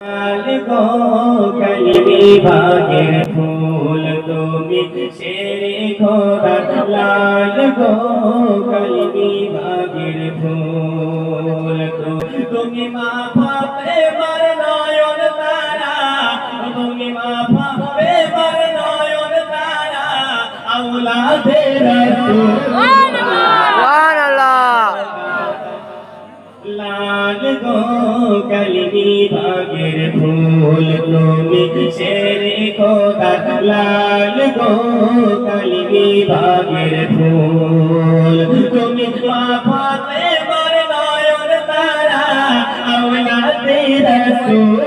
লাল গো কলমি বাগের ফুল তুমি শেরে খোদা লাল গো কলমি বাগের ফুল তুমি মা বাপে মার নয়ন তারা তুমি মা বাপে মার নয়ন তারা আওলাদে রাসূল লাল গো কলমি বাগের ফুল তুমি শেরে খোদা লাল গো কলমি বাগের ফুল তুমি মা বাপে মার নয়ন তারা আওলাদে রাসূল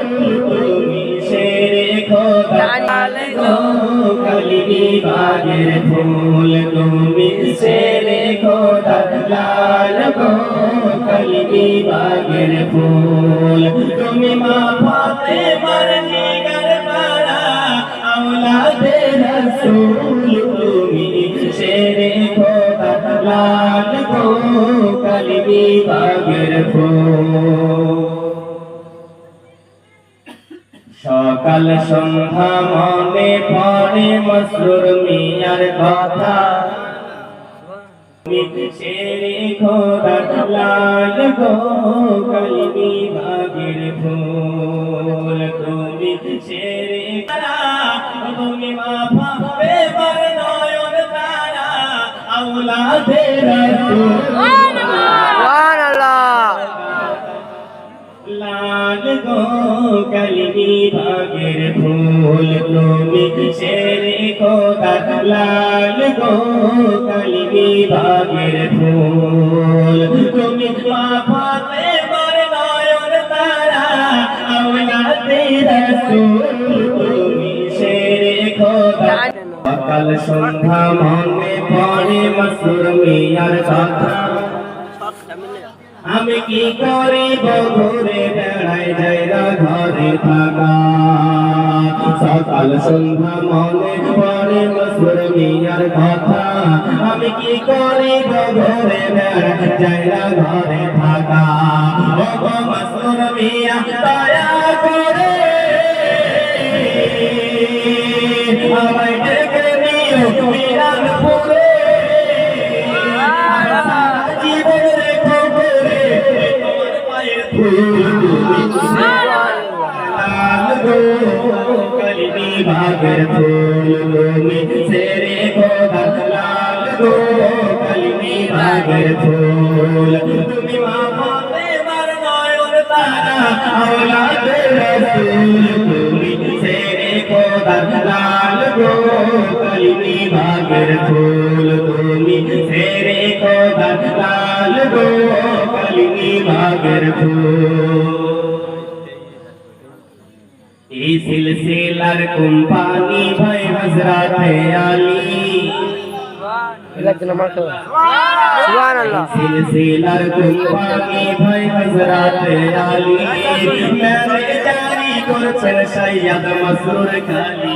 তুমি শেরে খোদা লাল গো কলমি বাগের ফুল তুমি শেরে খোদা লাল গো কলমি বাগের ফুল তুমি মা ফাতেমার জিগর বালা আওলাদে রাসূল তুমি শেরে খোদা লাল গো কলমি বাগের ফুল সকাল সন্ধ্যা মনে পড়ে মসরুর মিয়ার কথা শেরে খোদা লাল গো কলমি বাগের ফুল তুমি শেরে তারা তুমি মা বাপে মার নয়ন তারা আওলাদে রাসূল লাল গো কলমি বাগের ফুল তুমি শেরে খোদা লাল গো কলমি বাগের ফুল তুমি মা ফাতেমার নয়ন তারা আওলাদে রাসূল তুমি শেরে খোদা সকাল সন্ধ্যা মনে পড়ে মসরুর মিয়ার কথা আমি কি করিব ঘুরে বেড়াই যাইরা ঘরে থাকা সকাল সন্ধ্যা মনে পড়ে মসরুর মিয়ার কথা আমি কি করিব ঘুরে বেড়াই যাইরা ঘরে থাকা ও মসরুর মিয়া দয়া করে আমায় ডেকে নিও মিরানপুরে কলমি বাগের ফুল তুমি শেরে খোদা লাল গো কলমি বাগের ফুল তুমি মা ফাতেমার নয়ন তারা আওলাদে রাসূল তুমি শেরে খোদা লাল গো কলমি বাগের ফুল তুমি শেরে খোদা লাল গো কলমি বাগের ফুল এই সিলসিলার কোম্পানি ভাই হযরতে আলী সুবহানাল্লাহ সিলসিলার কোম্পানি ভাই হযরতে আলী মেরে জারি করছেন সৈয়দ মসরুর খালি